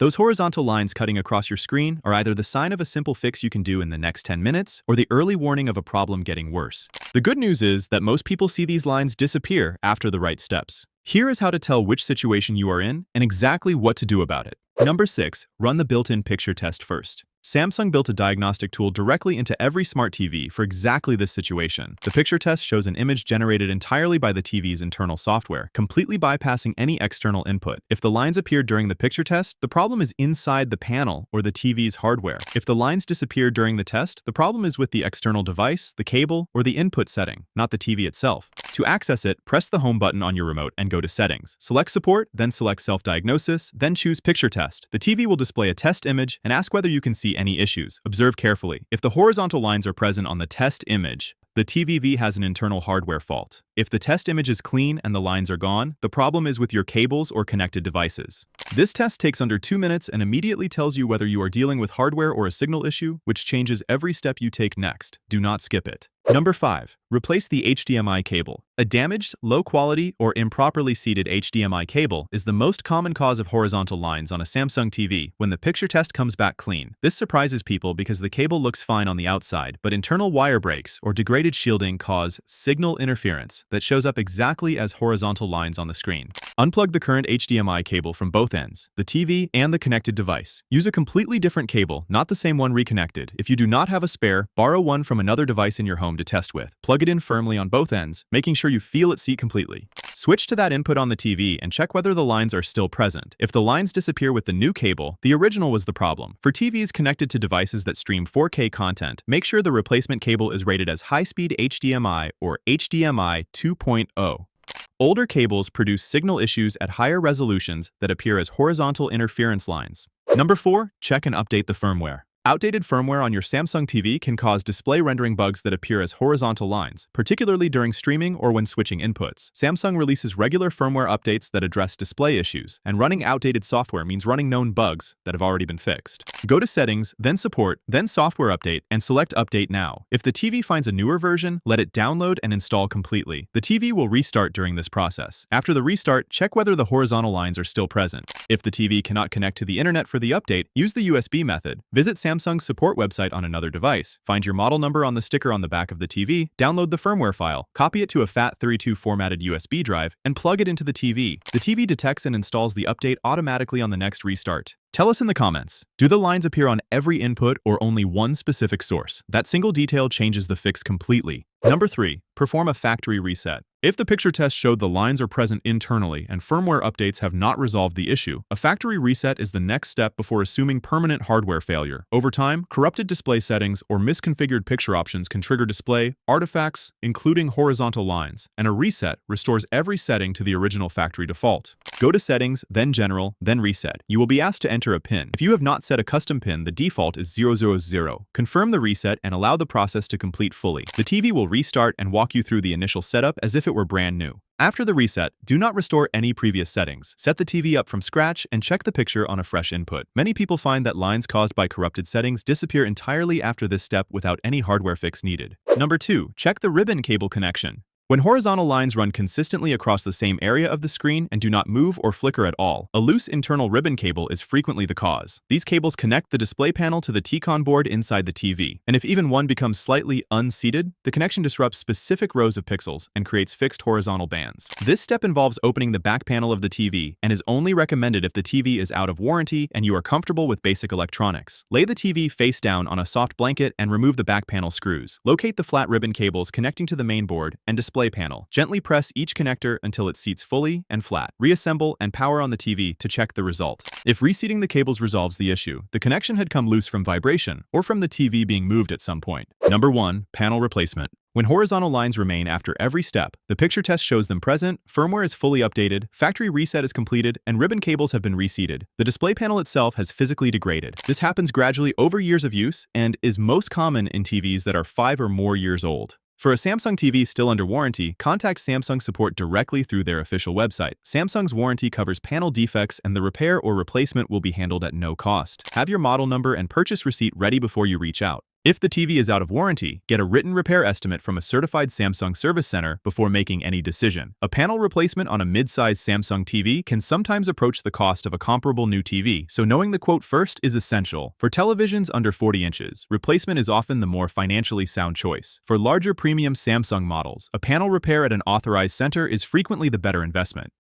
Those horizontal lines cutting across your screen are either the sign of a simple fix you can do in the next 10 minutes or the early warning of a problem getting worse. The good news is that most people see these lines disappear after the right steps. Here is how to tell which situation you are in and exactly what to do about it. Number 6. Run the built-in picture test first. Samsung built a diagnostic tool directly into every smart TV for exactly this situation. The picture test shows an image generated entirely by the TV's internal software, completely bypassing any external input. If the lines appear during the picture test, the problem is inside the panel or the TV's hardware. If the lines disappear during the test, the problem is with the external device, the cable, or the input setting, not the TV itself. To access it, press the home button on your remote and go to Settings. Select Support, then select Self-Diagnosis, then choose Picture Test. The TV will display a test image and ask whether you can see any issues. Observe carefully. If the horizontal lines are present on the test image, the TVV has an internal hardware fault. If the test image is clean and the lines are gone, the problem is with your cables or connected devices. This test takes under 2 minutes and immediately tells you whether you are dealing with hardware or a signal issue, which changes every step you take next. Do not skip it. Number 5. Replace the HDMI cable. A damaged, low-quality, or improperly seated HDMI cable is the most common cause of horizontal lines on a Samsung TV when the picture test comes back clean. This surprises people because the cable looks fine on the outside, but internal wire breaks or degraded shielding cause signal interference that shows up exactly as horizontal lines on the screen. Unplug the current HDMI cable from both ends, the TV and the connected device. Use a completely different cable, not the same one reconnected. If you do not have a spare, borrow one from another device in your home to test with. Plug it in firmly on both ends, making sure you feel it seat completely. Switch to that input on the TV and check whether the lines are still present. If the lines disappear with the new cable, the original was the problem. For TVs connected to devices that stream 4K content, make sure the replacement cable is rated as high-speed HDMI or HDMI 2.0. Older cables produce signal issues at higher resolutions that appear as horizontal interference lines. Number 4. Check and update the firmware. Outdated firmware on your Samsung TV can cause display rendering bugs that appear as horizontal lines, particularly during streaming or when switching inputs. Samsung releases regular firmware updates that address display issues, and running outdated software means running known bugs that have already been fixed. Go to Settings, then Support, then Software Update, and select Update Now. If the TV finds a newer version, let it download and install completely. The TV will restart during this process. After the restart, check whether the horizontal lines are still present. If the TV cannot connect to the internet for the update, use the USB method. Visit Samsung's support website on another device. Find your model number on the sticker on the back of the TV, download the firmware file, copy it to a FAT32 formatted USB drive, and plug it into the TV. The TV detects and installs the update automatically on the next restart. Tell us in the comments, do the lines appear on every input or only one specific source? That single detail changes the fix completely. Number 3. Perform a factory reset. If the picture test showed the lines are present internally and firmware updates have not resolved the issue, a factory reset is the next step before assuming permanent hardware failure. Over time, corrupted display settings or misconfigured picture options can trigger display artifacts, including horizontal lines, and a reset restores every setting to the original factory default. Go to Settings, then General, then Reset. You will be asked to enter a PIN. If you have not set a custom PIN, the default is 000. Confirm the reset and allow the process to complete fully. The TV will restart and walk you through the initial setup as if it were brand new. After the reset, do not restore any previous settings. Set the TV up from scratch and check the picture on a fresh input. Many people find that lines caused by corrupted settings disappear entirely after this step without any hardware fix needed. Number 2. Check the ribbon cable connection. When horizontal lines run consistently across the same area of the screen and do not move or flicker at all, a loose internal ribbon cable is frequently the cause. These cables connect the display panel to the T-Con board inside the TV, and if even one becomes slightly unseated, the connection disrupts specific rows of pixels and creates fixed horizontal bands. This step involves opening the back panel of the TV and is only recommended if the TV is out of warranty and you are comfortable with basic electronics. Lay the TV face down on a soft blanket and remove the back panel screws. Locate the flat ribbon cables connecting to the main board and display panel. Gently press each connector until it seats fully and flat. Reassemble and power on the TV to check the result. If reseating the cables resolves the issue, the connection had come loose from vibration or from the TV being moved at some point. Number 1. Panel replacement. When horizontal lines remain after every step, the picture test shows them present, firmware is fully updated, factory reset is completed, and ribbon cables have been reseated. The display panel itself has physically degraded. This happens gradually over years of use and is most common in TVs that are 5 or more years old. For a Samsung TV still under warranty, contact Samsung support directly through their official website. Samsung's warranty covers panel defects and the repair or replacement will be handled at no cost. Have your model number and purchase receipt ready before you reach out. If the TV is out of warranty, get a written repair estimate from a certified Samsung service center before making any decision. A panel replacement on a mid-size Samsung TV can sometimes approach the cost of a comparable new TV, so knowing the quote first is essential. For televisions under 40 inches, replacement is often the more financially sound choice. For larger premium Samsung models, a panel repair at an authorized center is frequently the better investment.